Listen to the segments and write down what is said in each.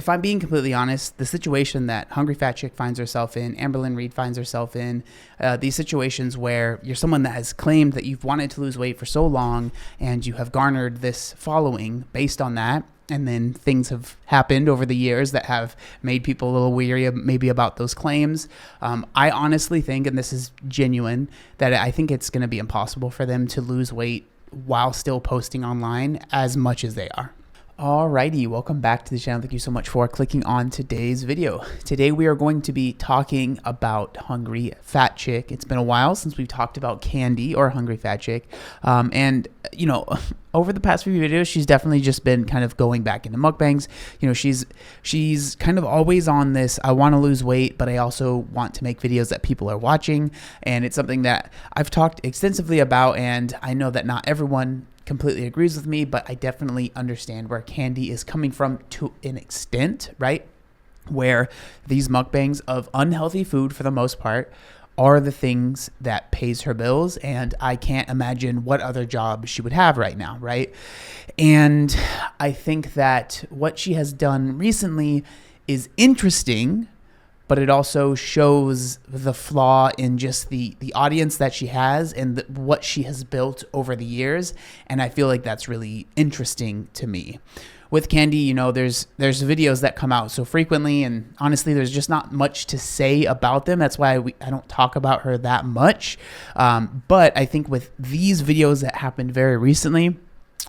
if I'm being completely honest, the situation that Hungry Fat Chick finds herself in, Amberlynn Reed finds herself in, these situations where you're someone that has claimed that you've wanted to lose weight for so long and you have garnered this following based on that, and then things have happened over the years that have made people a little weary maybe about those claims. I honestly think, and this is genuine, that I think it's going to be impossible for them to lose weight while still posting online as much as they are. Alrighty, welcome back to the channel. Thank you so much for clicking on today's video. Today we are going to be talking about Hungry Fat Chick. It's been a while since we've talked about Candy or Hungry Fat Chick. And, you know, over the past few videos, she's definitely just been kind of going back into mukbangs. You know, she's kind of always on this, I want to lose weight, but I also want to make videos that people are watching. And it's something that I've talked extensively about, and I know that not everyone completely agrees with me, but I definitely understand where Candy is coming from to an extent, right? Where these mukbangs of unhealthy food, for the most part, are the things that pays her bills, and I can't imagine what other job she would have right now, right? And I think that what she has done recently is interesting, but it also shows the flaw in just the audience that she has and what she has built over the years. And I feel like that's really interesting to me. With Candy, you know, there's videos that come out so frequently, and honestly, there's just not much to say about them. That's why I don't talk about her that much. But I think with these videos that happened very recently,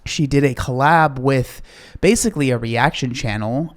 she did a collab with basically a reaction channel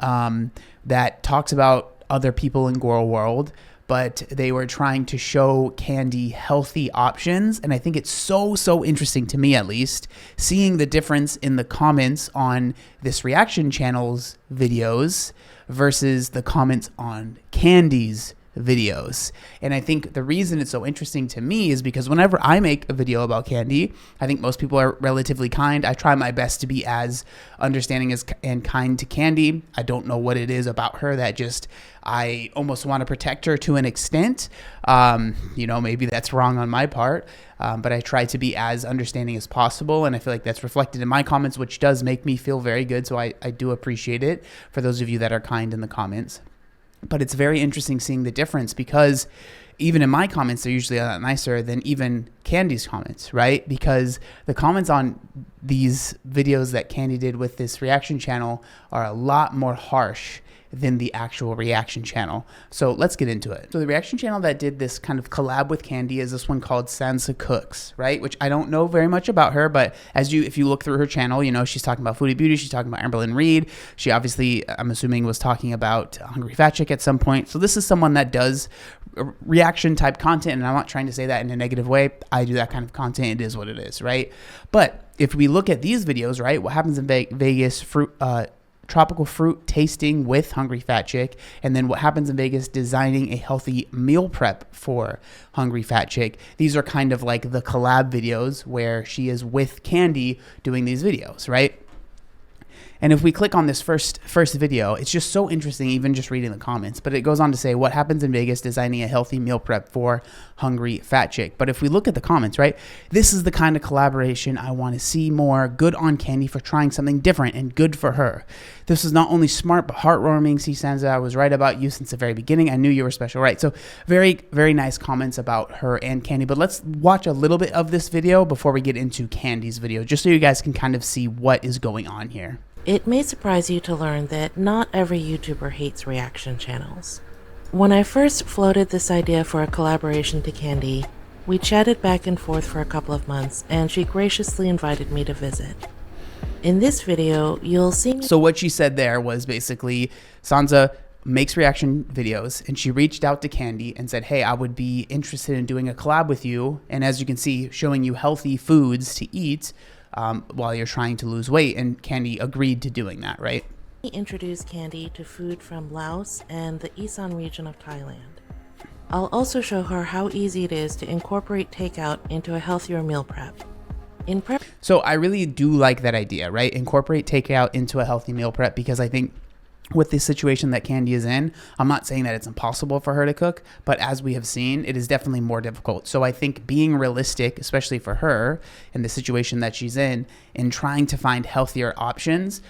that talks about other people in Girl World, but they were trying to show Candy healthy options. And I think it's so interesting, to me at least, seeing the difference in the comments on this reaction channel's videos versus the comments on Candy's videos. And I think the reason it's so interesting to me is because whenever I make a video about Candy, I think most people are relatively kind. I try my best to be as understanding and kind to Candy. I don't know what it is about her that just I almost want to protect her to an extent. You know, maybe that's wrong on my part, but I try to be as understanding as possible, and I feel like that's reflected in my comments, which does make me feel very good. So I do appreciate it for those of you that are kind in the comments. But it's very interesting seeing the difference, because even in my comments, they're usually a lot nicer than even Candy's comments, right? Because the comments on these videos that Candy did with this reaction channel are a lot more harsh than the actual reaction channel. So let's get into it. So the reaction channel that did this kind of collab with Candy is this one called Sansa Cooks, right? Which I don't know very much about her, but if you look through her channel, you know, she's talking about Foodie Beauty, she's talking about Amberlynn Reed. She obviously, I'm assuming, was talking about Hungry Fat Chick at some point. So this is someone that does reaction type content, and I'm not trying to say that in a negative way. I do that kind of content. It is what it is, right? But if we look at these videos, right, what happens in Vegas, tropical fruit tasting with Hungry Fat Chick, and then what happens in Vegas designing a healthy meal prep for Hungry Fat Chick. These are kind of like the collab videos where she is with Candy doing these videos, right? And if we click on this first video, it's just so interesting, even just reading the comments. But it goes on to say, what happens in Vegas designing a healthy meal prep for Hungry Fat Chick. But if we look at the comments, right, this is the kind of collaboration I want to see more. Good on Candy for trying something different, and good for her. This is not only smart, but heartwarming. See, Sansa, I was right about you since the very beginning. I knew you were special, right? So very, very nice comments about her and Candy. But let's watch a little bit of this video before we get into Candy's video, just so you guys can kind of see what is going on here. It may surprise you to learn that not every YouTuber hates reaction channels. When I first floated this idea for a collaboration to Candy, we chatted back and forth for a couple of months, and she graciously invited me to visit. In this video, you'll see me. So what she said there was basically Sansa makes reaction videos, and she reached out to Candy and said, hey, I would be interested in doing a collab with you, and as you can see, showing you healthy foods to eat while you're trying to lose weight, and Candy agreed to doing that, right? We introduced Candy to food from Laos and the Isan region of Thailand. I'll also show her how easy it is to incorporate takeout into a healthier meal prep. So I really do like that idea, right? Incorporate takeout into a healthy meal prep, because I think with the situation that Candy is in. I'm not saying that it's impossible for her to cook, but as we have seen, it is definitely more difficult. So I think being realistic, especially for her in the situation that she's in trying to find healthier options,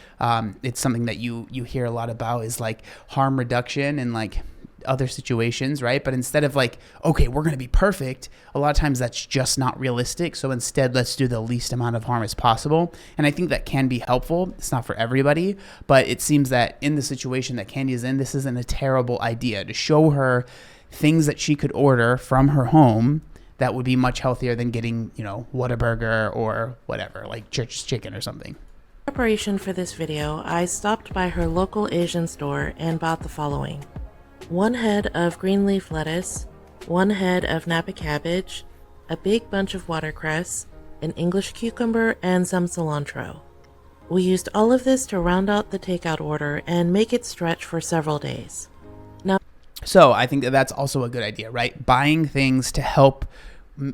it's something that you hear a lot about is like harm reduction and like other situations, right? But instead of like, okay, we're going to be perfect, a lot of times that's just not realistic. So instead, let's do the least amount of harm as possible. And I think that can be helpful. It's not for everybody, but it seems that in the situation that Candy is in, this isn't a terrible idea to show her things that she could order from her home that would be much healthier than getting, Whataburger or whatever, like Church's Chicken or something. In preparation for this video, I stopped by her local Asian store and bought the following: 1 head of green leaf lettuce, 1 head of Napa cabbage, a big bunch of watercress, an English cucumber, and some cilantro. We used all of this to round out the takeout order and make it stretch for several days. So I think that that's also a good idea, right? Buying things to help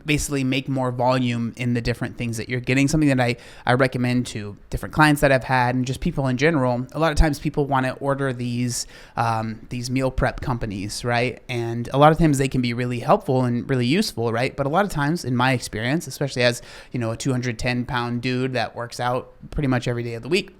basically make more volume in the different things that you're getting. Something that I recommend to different clients that I've had and just people in general. A lot of times people want to order these meal prep companies, right? And a lot of times they can be really helpful and really useful, right? But a lot of times in my experience, especially as, a 210-pound dude that works out pretty much every day of the week,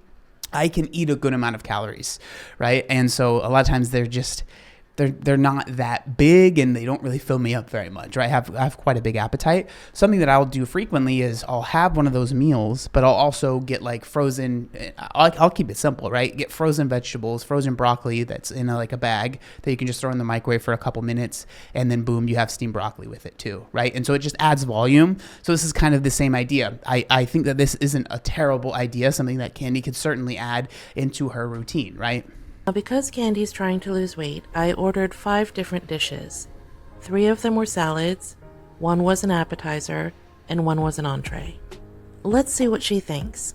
I can eat a good amount of calories, right? And so a lot of times they're not that big and they don't really fill me up very much, right? I have quite a big appetite. Something that I'll do frequently is I'll have one of those meals, but I'll also get like frozen, I'll keep it simple, right? Get frozen vegetables, frozen broccoli that's in a bag that you can just throw in the microwave for a couple minutes, and then boom, you have steamed broccoli with it too, right? And so it just adds volume. So this is kind of the same idea. I think that this isn't a terrible idea, something that Candy could certainly add into her routine, right? Now, because Candy's trying to lose weight, I ordered 5 different dishes. 3 of them were salads, 1 was an appetizer, and 1 was an entree. Let's see what she thinks.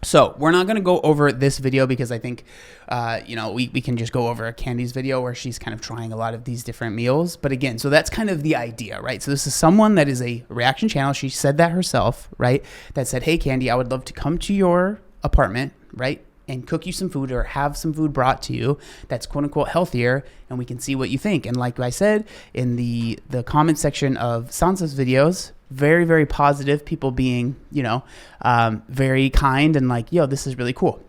So we're not going to go over this video because I think, we can just go over Candy's video where she's kind of trying a lot of these different meals. But again, so that's kind of the idea, right? So this is someone that is a reaction channel. She said that herself, right? That said, hey, Candy, I would love to come to your apartment, right? And cook you some food or have some food brought to you that's quote unquote healthier, and we can see what you think. And like I said in the comment section of Sansa's videos, very, very positive, people being, very kind and like, yo, this is really cool.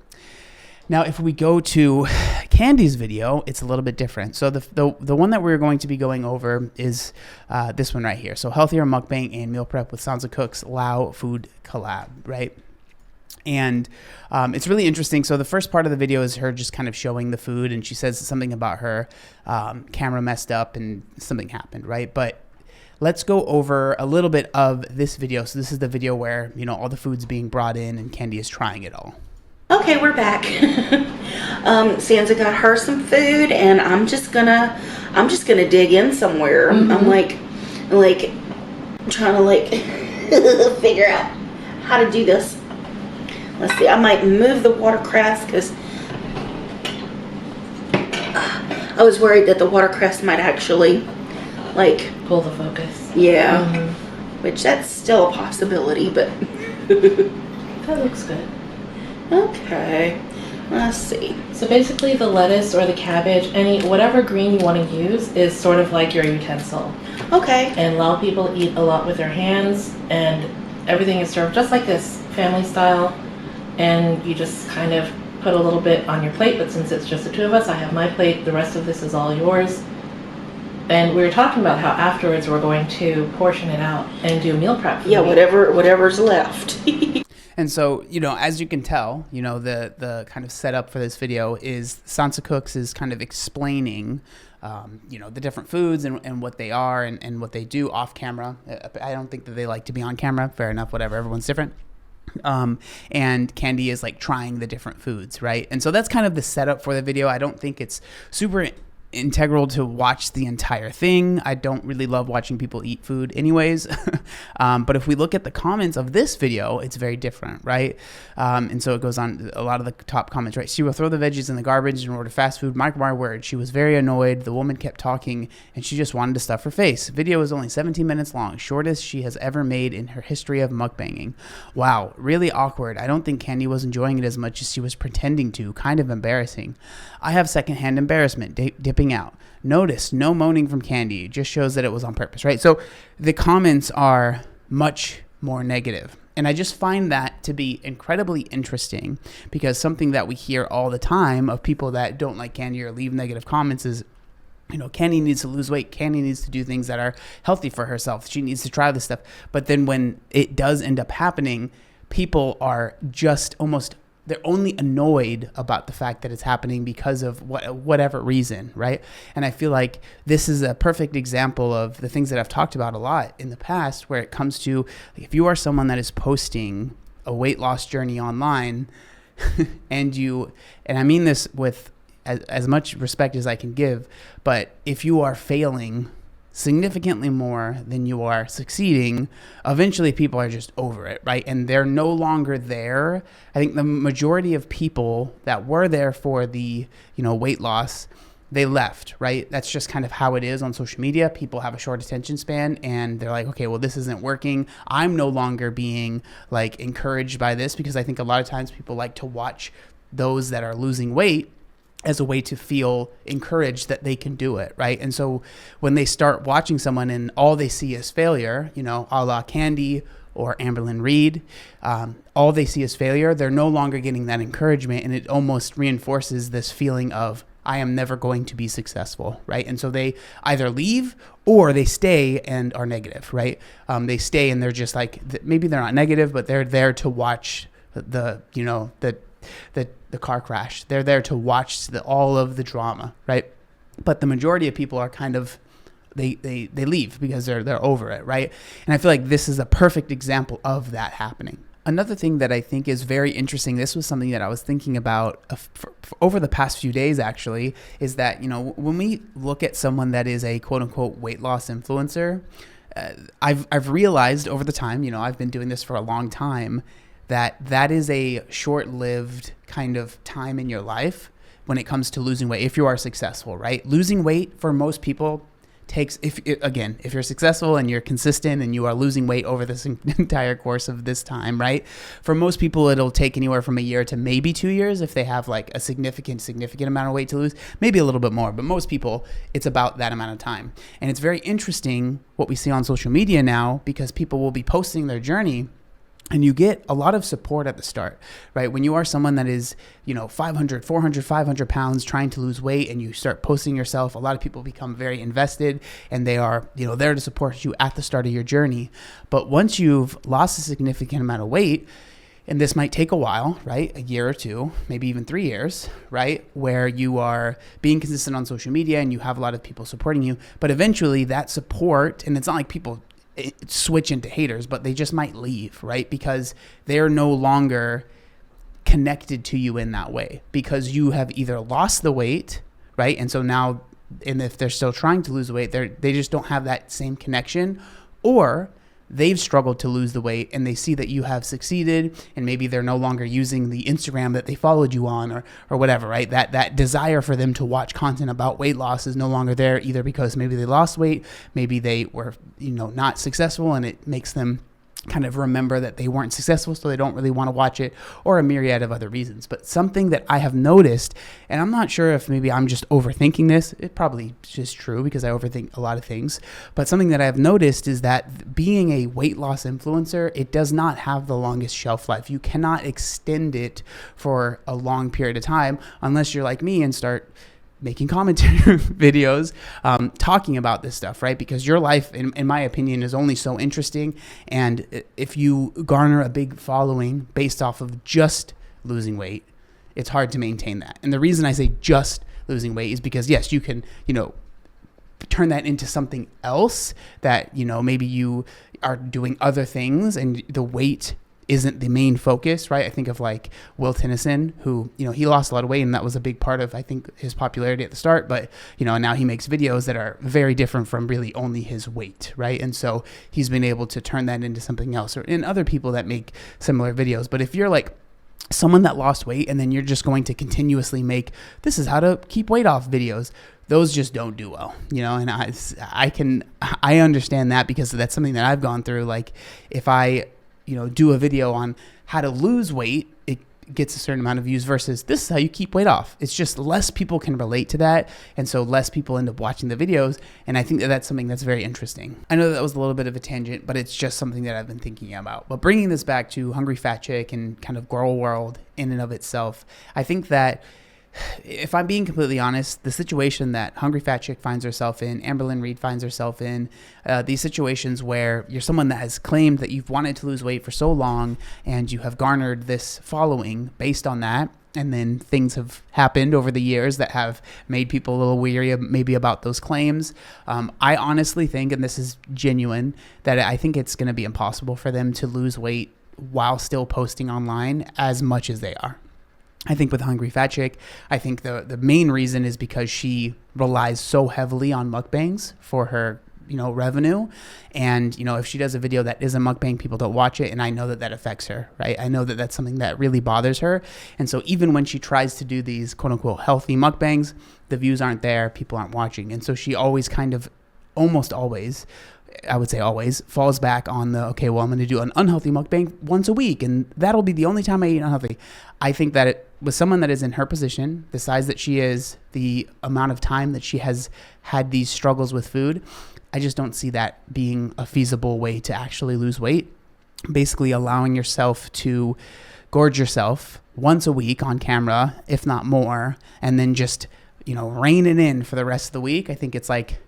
Now, if we go to Candy's video, it's a little bit different. So the one that we're going to be going over is this one right here. So healthier mukbang and meal prep with Sansa Cooks Lao food collab, right? And it's really interesting. So the first part of the video is her just kind of showing the food, and she says something about her camera messed up and something happened, right? But let's go over a little bit of this video. So this is the video where, all the food's being brought in and Candy is trying it all. Okay, we're back. Sansa got her some food, and I'm just gonna dig in somewhere. I'm like trying to figure out how to do this. Let's see, I might move the watercress because I was worried that the watercress might actually Pull the focus. Yeah, which that's still a possibility, but That looks good. Okay, let's see. So basically the lettuce or the cabbage, whatever green you want to use is sort of like your utensil. Okay. And Lao people eat a lot with their hands, and everything is served just like this, family style. And you just kind of put a little bit on your plate, but since it's just the 2 of us, I have my plate, the rest of this is all yours. And we were talking about how afterwards we're going to portion it out and do meal prep. Yeah, whatever's left. And so, as you can tell, the kind of setup for this video is Sansa Cooks is kind of explaining, the different foods and what they are and what they do off camera. I don't think that they like to be on camera. Fair enough, whatever. Everyone's different. And Candy is trying the different foods, right? And so that's kind of the setup for the video. I don't think it's super integral to watch the entire thing. I don't really love watching people eat food anyways. But if we look at the comments of this video, it's very different, right? And so it goes on, a lot of the top comments, right? She will throw the veggies in the garbage and order fast food. Mark my word, she was very annoyed. The woman kept talking and she just wanted to stuff her face. Video is only 17 minutes long, shortest she has ever made in her history of mukbanging. Wow, really awkward. I don't think Candy was enjoying it as much as she was pretending to. Kind of embarrassing. I have secondhand embarrassment dipping out. Notice no moaning from Candy. It just shows that it was on purpose, right? So the comments are much more negative. And I just find that to be incredibly interesting, because something that we hear all the time of people that don't like Candy or leave negative comments is, you know, Candy needs to lose weight. Candy needs to do things that are healthy for herself. She needs to try this stuff. But then when it does end up happening, people are just almost, they're only annoyed about the fact that it's happening because of whatever reason, right? And I feel like this is a perfect example of the things that I've talked about a lot in the past, where it comes to, if you are someone that is posting a weight loss journey online and I mean this with as much respect as I can give, but if you are failing significantly more than you are succeeding, eventually people are just over it, right? And they're no longer there. I think the majority of people that were there for the, weight loss, they left, right? That's just kind of how it is on social media. People have a short attention span and they're like, okay, well, this isn't working. I'm no longer being like encouraged by this, because I think a lot of times people like to watch those that are losing weight as a way to feel encouraged that they can do it, right? And so when they start watching someone and all they see is failure, a la Candy or Amberlynn Reid, all they see is failure, they're no longer getting that encouragement, and it almost reinforces this feeling of, I am never going to be successful, right? And so they either leave or they stay and are negative, right? They stay and they're just like, maybe they're not negative, but they're there to watch the car crash. They're there to watch all of the drama, right? But the majority of people are kind of, they leave because they're over it, right? And I feel like this is a perfect example of that happening. Another thing that I think is very interesting, this was something that I was thinking about for over the past few days actually, is that, when we look at someone that is a quote unquote weight loss influencer, I've realized over the time, I've been doing this for a long time, that is a short-lived kind of time in your life when it comes to losing weight, if you are successful, right? Losing weight for most people takes, if you're successful and you're consistent and you are losing weight over this entire course of this time, right? For most people, it'll take anywhere from a year to maybe 2 years if they have like a significant amount of weight to lose, maybe a little bit more, but most people, it's about that amount of time. And it's very interesting what we see on social media now, because people will be posting their journey and you get a lot of support at the start, right? When you are someone that is, 500, 400, 500 pounds trying to lose weight and you start posting yourself, a lot of people become very invested and they are, there to support you at the start of your journey. But once you've lost a significant amount of weight, and this might take a while, right? A year or two, maybe even 3 years, right? Where you are being consistent on social media and you have a lot of people supporting you, but eventually that support, and it's not like people switch into haters, but they just might leave, right? Because they're no longer connected to you in that way, because you have either lost the weight, right? And so now, and if they're still trying to lose the weight, they just don't have that same connection, or they've struggled to lose the weight and they see that you have succeeded, and maybe they're no longer using the Instagram that they followed you on or whatever, right? That desire for them to watch content about weight loss is no longer there, either because maybe they lost weight, maybe they were, not successful, and it makes them kind of remember that they weren't successful, so they don't really want to watch it, or a myriad of other reasons. But something that I have noticed, and I'm not sure if maybe I'm just overthinking this, it probably is just true because I overthink a lot of things, but something that I've noticed is that being a weight loss influencer, it does not have the longest shelf life. You cannot extend it for a long period of time unless you're like me and start making commentary videos, talking about this stuff, right? Because your life, in my opinion, is only so interesting. And if you garner a big following based off of just losing weight, it's hard to maintain that. And the reason I say just losing weight is because, yes, you can, turn that into something else that, maybe you are doing other things and the weight isn't the main focus, right? I think of like Will Tennyson, who, he lost a lot of weight, and that was a big part of, I think, his popularity at the start. But, now he makes videos that are very different from really only his weight, right? And so he's been able to turn that into something else, or in other people that make similar videos. But if you're like someone that lost weight and then you're just going to continuously make this is how to keep weight off videos, those just don't do well, and I understand that, because that's something that I've gone through. Like if I, do a video on how to lose weight, it gets a certain amount of views versus this is how you keep weight off. It's just less people can relate to that. And so less people end up watching the videos. And I think that that's something that's very interesting. I know that was a little bit of a tangent, but it's just something that I've been thinking about. But bringing this back to Hungry Fat Chick and kind of girl world in and of itself, I think that if I'm being completely honest, the situation that Hungry Fat Chick finds herself in, Amberlynn Reed finds herself in, these situations where you're someone that has claimed that you've wanted to lose weight for so long and you have garnered this following based on that, and then things have happened over the years that have made people a little weary maybe about those claims. I honestly think, and this is genuine, that I think it's going to be impossible for them to lose weight while still posting online as much as they are. I think with Hungry Fat Chick, I think the main reason is because she relies so heavily on mukbangs for her, revenue. And, if she does a video that is a mukbang, people don't watch it. And I know that that affects her, right? I know that that's something that really bothers her. And so even when she tries to do these quote unquote healthy mukbangs, the views aren't there, people aren't watching. And so she always almost always, I would say always, falls back on I'm going to do an unhealthy mukbang once a week, and that'll be the only time I eat unhealthy. I think that with someone that is in her position, the size that she is, the amount of time that she has had these struggles with food, I just don't see that being a feasible way to actually lose weight. Basically allowing yourself to gorge yourself once a week on camera, if not more, and then just, rein it in for the rest of the week. I think it's like,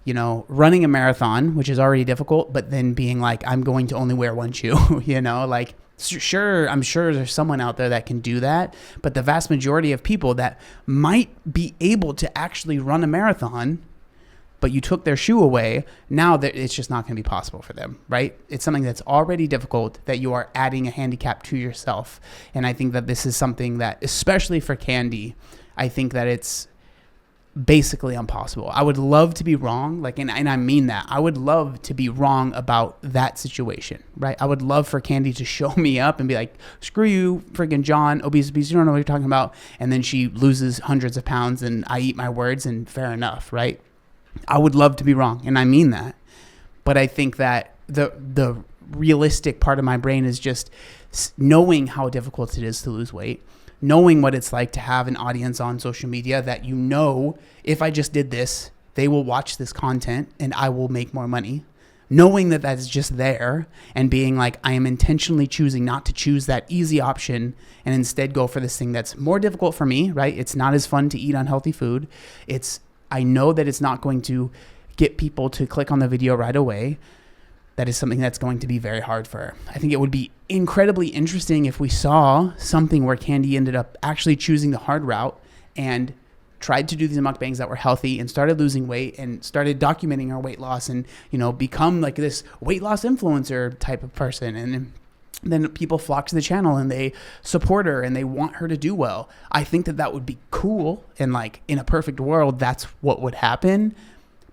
running a marathon, which is already difficult, but then being like, I'm going to only wear one shoe, like, sure, I'm sure there's someone out there that can do that, but the vast majority of people that might be able to actually run a marathon, but you took their shoe away, now it's just not going to be possible for them, right? It's something that's already difficult that you are adding a handicap to yourself. And I think that this is something that, especially for Candy, I think that it's basically impossible. I would love to be wrong, and I mean that. I would love to be wrong about that situation, right? I would love for Candy to show me up and be like, screw you, friggin' John, obese, you don't know what you're talking about. And then she loses hundreds of pounds and I eat my words, and fair enough, right? I would love to be wrong, and I mean that. But I think that the realistic part of my brain is just knowing how difficult it is to lose weight, knowing what it's like to have an audience on social media that if I just did this, they will watch this content and I will make more money. Knowing that that's just there and being like, I am intentionally choosing not to choose that easy option and instead go for this thing that's more difficult for me, right? It's not as fun to eat unhealthy food. I know that it's not going to get people to click on the video right away. That is something that's going to be very hard for her. I think it would be incredibly interesting if we saw something where Candy ended up actually choosing the hard route and tried to do these mukbangs that were healthy and started losing weight and started documenting her weight loss and, become like this weight loss influencer type of person. And then people flock to the channel and they support her and they want her to do well. I think that would be cool. And in a perfect world, that's what would happen.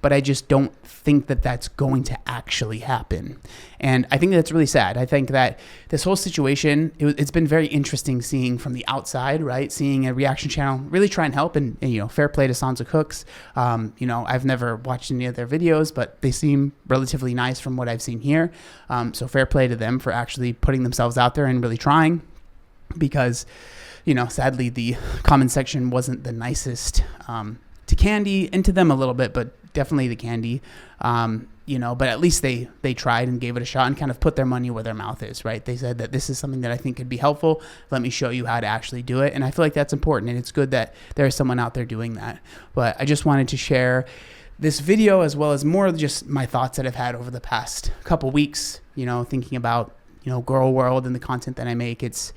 But I just don't think that that's going to actually happen. And I think that's really sad. I think that this whole situation, it's been very interesting seeing from the outside, right? Seeing a reaction channel really try and help. And fair play to Sansa Cooks. I've never watched any of their videos, but they seem relatively nice from what I've seen here. So fair play to them for actually putting themselves out there and really trying. Because, sadly, the comment section wasn't the nicest to Candy and to them a little bit, but definitely to Candy, but at least they tried and gave it a shot and kind of put their money where their mouth is, right? They said that this is something that I think could be helpful. Let me show you how to actually do it. And I feel like that's important, and it's good that there is someone out there doing that. But I just wanted to share this video as well as more of just my thoughts that I've had over the past couple weeks, thinking about, girl world and the content that I make. It's,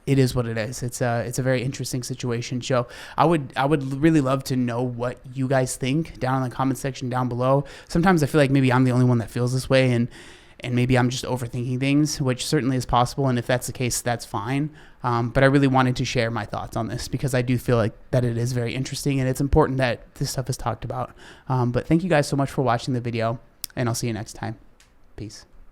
it is what it is. It's a very interesting situation. So I would really love to know what you guys think down in the comment section down below. Sometimes I feel like maybe I'm the only one that feels this way, and and maybe I'm just overthinking things, which certainly is possible. And if that's the case, that's fine. But I really wanted to share my thoughts on this because I do feel like that it is very interesting and it's important that this stuff is talked about. But thank you guys so much for watching the video, and I'll see you next time. Peace.